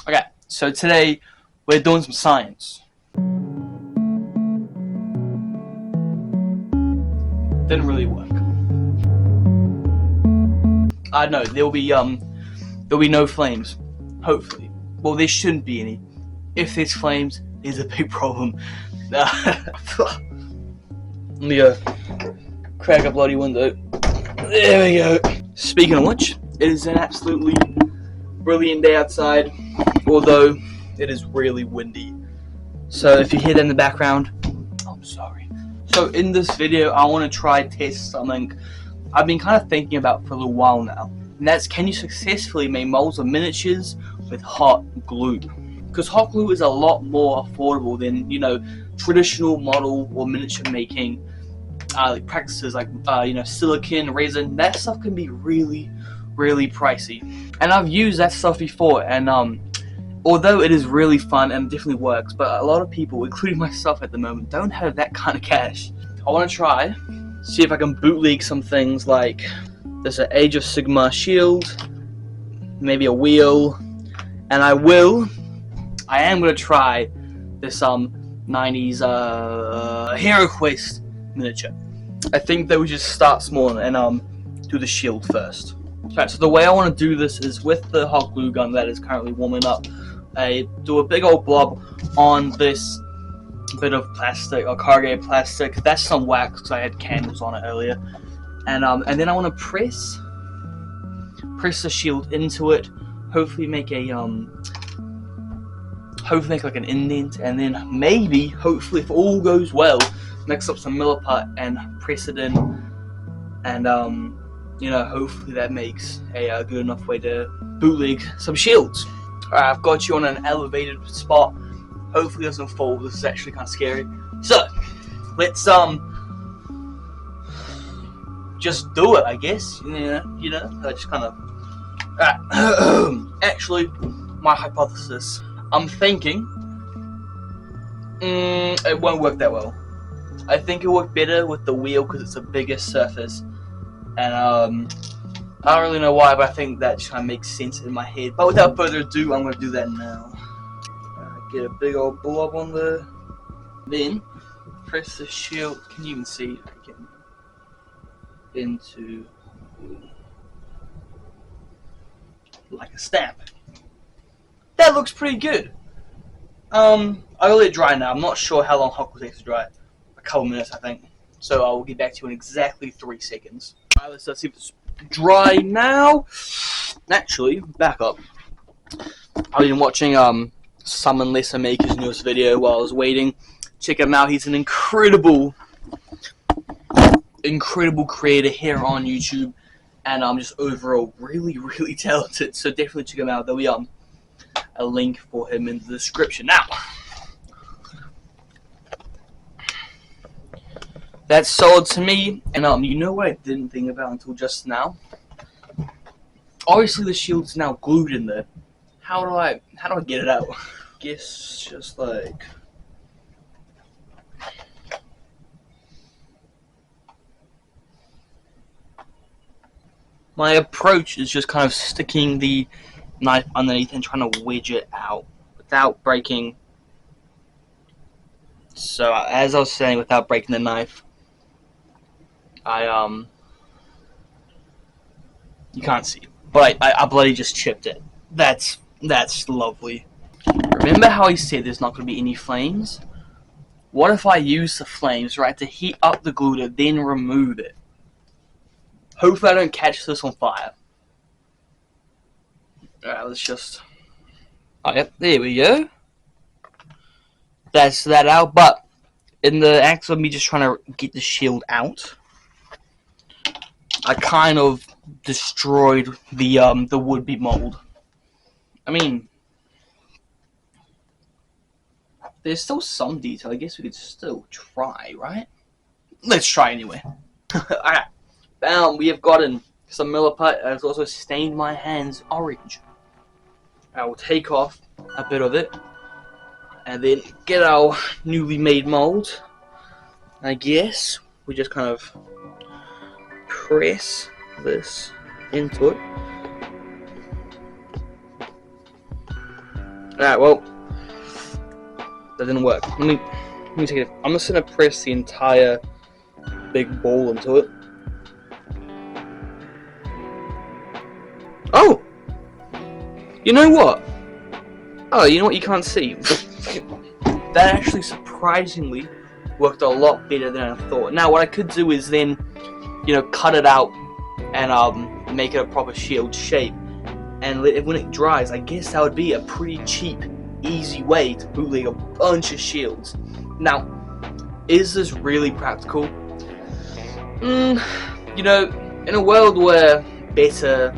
Okay, so today we're doing some science. Didn't really work. I know there'll be no flames. Hopefully. Well, there shouldn't be any. If there's flames, there's a big problem. Let me crack a bloody window. There we go. Speaking of which, it is an absolutely brilliant day outside, although it is really windy. So if you hear that in the background, I'm sorry. So in this video, I want to try test something I've been kind of thinking about for a little while now, and that's, can you successfully make molds of miniatures with hot glue? Because hot glue is a lot more affordable than, you know, traditional model or miniature making like practices like silicon, resin. That stuff can be really pricey, and I've used that stuff before, and although it is really fun and definitely works, but a lot of people, including myself at the moment, don't have that kind of cash. I want to try, see if I can bootleg some things like there's an Age of Sigmar shield, maybe a wheel, and I am going to try this 90s HeroQuest miniature. I think that we just start small and do the shield first. Right, so the way I want to do this is with the hot glue gun that is currently warming up. I do a big old blob on this bit of plastic, or corrugated plastic. That's some wax because I had candles on it earlier. And then I want to press the shield into it. Hopefully make like an indent, and then maybe, hopefully, if all goes well, mix up some Milliput and press it in, and hopefully that makes a good enough way to bootleg some shields. Alright, I've got you on an elevated spot. Hopefully it doesn't fall. This is actually kind of scary. So let's just do it, I guess. I just kind of. Actually, my hypothesis. I'm thinking it won't work that well. I think it'll work better with the wheel because it's a bigger surface, and I don't really know why, but I think that just kind of makes sense in my head. But without further ado, I'm going to do that now. Get a big old blob on there, then press the shield. Can you even see? Into like a stamp. That looks pretty good. I'll let it dry now. I'm not sure how long hot glue takes to dry. A couple minutes, I think. So I will get back to you in exactly 3 seconds. Alright, let's see if it's dry now. Actually, back up. I've been watching Summon Lesser Maker's newest video while I was waiting. Check him out. He's an incredible creator here on YouTube, and just overall really talented. So definitely check him out. There'll be a link for him in the description. Now, that's solid to me. And you know what I didn't think about until just now? Obviously the shield's now glued in there. How do I get it out? Guess just like my approach is just kind of sticking the knife underneath and trying to wedge it out without breaking. So as I was saying, without breaking the knife, you can't see, but I bloody just chipped it. That's lovely. Remember how he said there's not going to be any flames? What if I use the flames, right, to heat up the glue to then remove it? Hopefully I don't catch this on fire. Alright, let's just... Oh, yep, there we go. That's that out, but in the act of me just trying to get the shield out, I kind of destroyed the would-be mold. I mean, there's still some detail. I guess we could still try, right? Let's try anyway. Alright, bam, we have gotten some Milliput. It's also stained my hands orange. I will take off a bit of it and then get our newly made mold. I guess we just kind of press this into it. Alright, well, that didn't work. Let me take it. I'm just gonna press the entire big ball into it. Oh! You know what? Oh, you know what you can't see? That actually surprisingly worked a lot better than I thought. Now, what I could do is then, you know, cut it out and make it a proper shield shape. And when it dries, I guess that would be a pretty cheap, easy way to bootleg a bunch of shields. Now, is this really practical? You know, in a world where better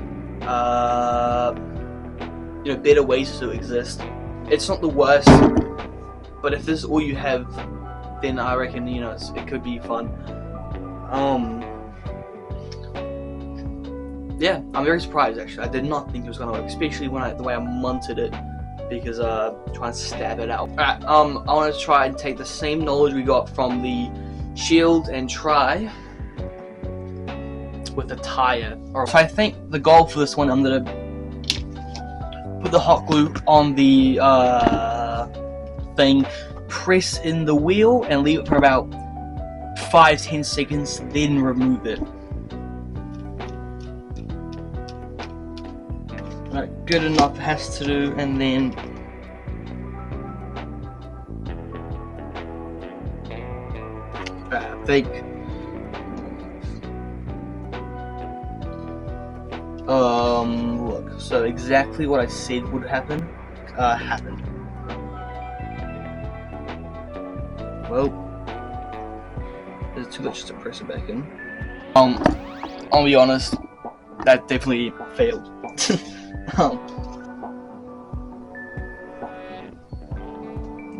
ways to exist, it's not the worst. But if this is all you have, then I reckon, you know, it could be fun. Yeah, I'm very surprised actually. I did not think it was gonna work, especially when the way I mounted it, because trying to stab it out. Alright, I want to try and take the same knowledge we got from the shield and try with the tire. So I think the goal for this one, I'm gonna put the hot glue on the thing, press in the wheel, and leave it for about 5-10 seconds, then remove it. Right, good enough has to do, and then I think look, so exactly what I said would happen happened. Well, there's too much to press it back in. I'll be honest, that definitely failed.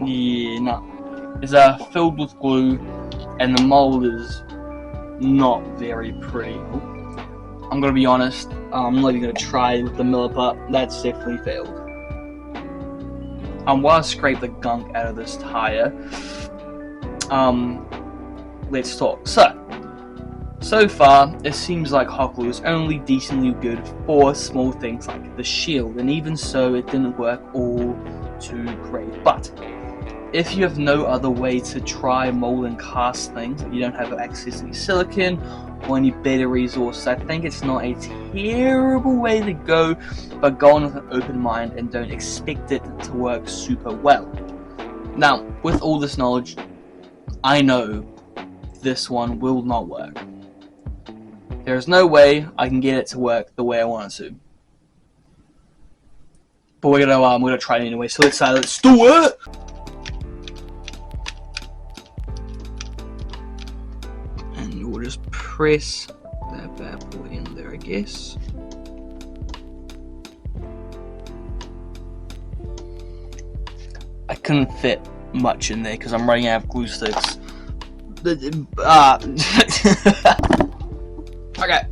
Yeah, no. It's filled with glue, and the mold is not very pretty. I'm gonna be honest, I'm not even gonna try with the Milliput. That's definitely failed. While I scrape the gunk out of this tire, let's talk. So far, it seems like hot glue is only decently good for small things like the shield, and even so, it didn't work all too great. But if you have no other way to try mold and cast things, you don't have access to any silicon or any better resources, I think it's not a terrible way to go, but go on with an open mind and don't expect it to work super well. Now, with all this knowledge, I know this one will not work. There's no way I can get it to work the way I want it to. But we're gonna try it anyway. So let's do it. And we'll just press that bad boy in there, I guess. I couldn't fit much in there because I'm running out of glue sticks. Okay.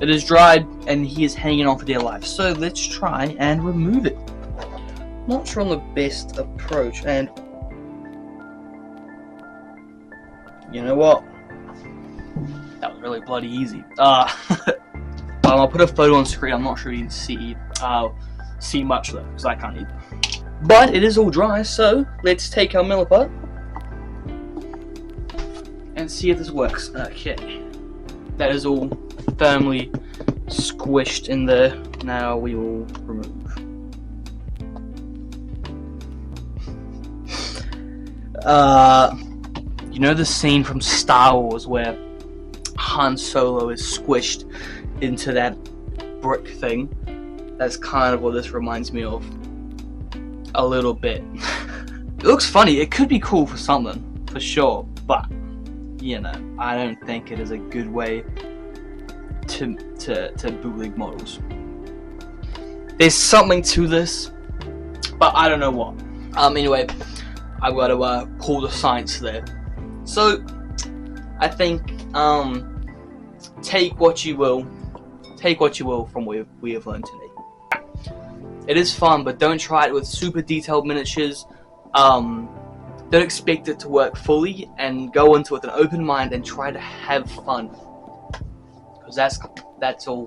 It is dried and he is hanging on for dear life. So let's try and remove it. Not sure on the best approach, and you know what? That was really bloody easy. I'll put a photo on screen. I'm not sure you can see much though, because I can't either. But it is all dry, so let's take our Milliput and see if this works. Okay. That is all firmly squished in there. Now we will remove. You know the scene from Star Wars where Han Solo is squished into that brick thing? That's kind of what this reminds me of. A little bit. It looks funny. It could be cool for something, for sure, but you know, I don't think it is a good way to bootleg models. There's something to this, but I don't know what. Anyway, I've got to pull the science there. So, I think take what you will from what we have learned today. It is fun, but don't try it with super detailed miniatures. Don't expect it to work fully, and go into it with an open mind and try to have fun. Because that's all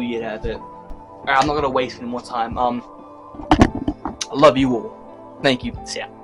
you get out of it. Alright, I'm not gonna waste any more time. I love you all. Thank you. See ya.